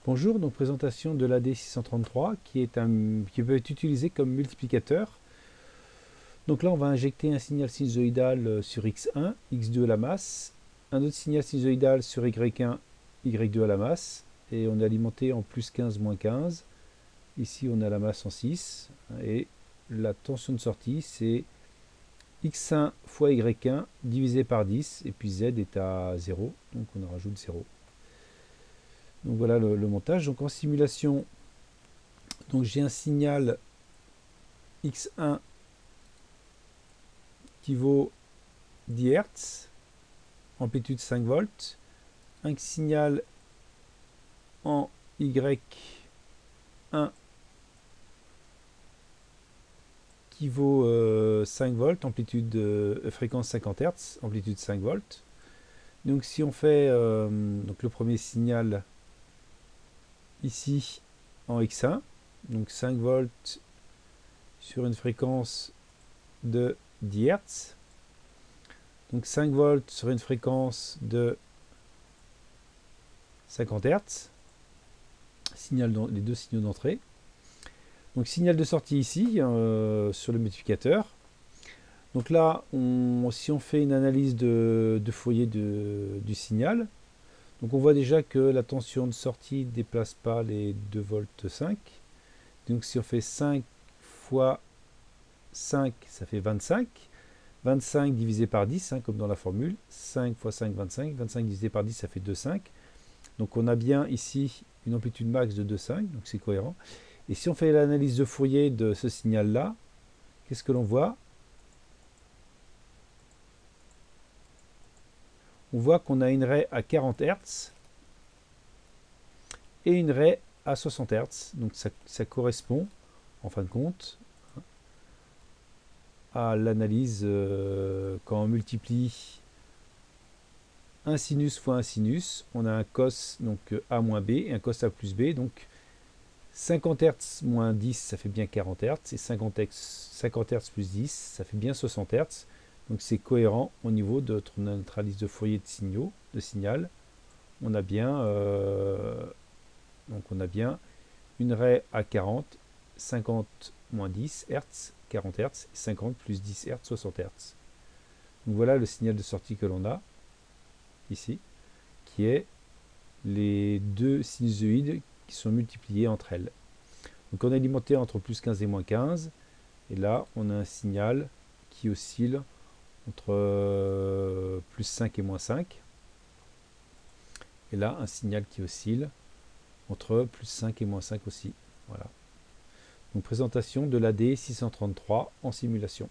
Bonjour, donc présentation de l'AD633 qui peut être utilisé comme multiplicateur. Donc là on va injecter un signal sinusoïdal sur X1, X2 à la masse, un autre signal sinusoïdal sur Y1, Y2 à la masse, et on est alimenté en plus 15, moins 15. Ici on a la masse en 6, et la tension de sortie c'est X1 fois Y1 divisé par 10, et puis Z est à 0, donc on en rajoute 0. Donc voilà le montage. Donc en simulation, donc j'ai un signal X1 qui vaut 10 Hz, amplitude 5 volts, un signal en Y1 qui vaut 5 volts, fréquence 50 Hz, amplitude 5 volts. Donc si on fait donc le premier signal ici en X1, donc 5 volts sur une fréquence de 10 Hz, donc 5 volts sur une fréquence de 50 Hz, les deux signaux d'entrée. Donc signal de sortie ici sur le multiplicateur. Donc là, si on fait une analyse de Fourier du signal, donc on voit déjà que la tension de sortie ne déplace pas les 2 volts 5. Donc si on fait 5 fois 5, ça fait 25. 25 divisé par 10, comme dans la formule. 5 fois 5, 25. 25 divisé par 10, ça fait 2,5. Donc on a bien ici une amplitude max de 2,5, donc c'est cohérent. Et si on fait l'analyse de Fourier de ce signal-là, qu'est-ce que l'on voit? On voit qu'on a une raie à 40 Hz et une raie à 60 Hz. Donc ça correspond, en fin de compte, à l'analyse quand on multiplie un sinus fois un sinus. On a un cos, donc A moins B, et un cos A plus B. Donc 50 Hz moins 10, ça fait bien 40 Hz, et 50 Hz plus 10, ça fait bien 60 Hz. Donc c'est cohérent au niveau de notre analyse de Fourier de signal. On a bien, une raie à 40, 50 moins 10 Hz, 40 Hz, et 50 plus 10 Hz, 60 Hz. Donc voilà le signal de sortie que l'on a ici, qui est les deux sinusoïdes qui sont multipliés entre elles. Donc on est alimenté entre plus 15 et moins 15, et là on a un signal qui oscille entre plus 5 et moins 5, et là un signal qui oscille entre plus 5 et moins 5 aussi. Voilà. Donc présentation de l'AD633 en simulation.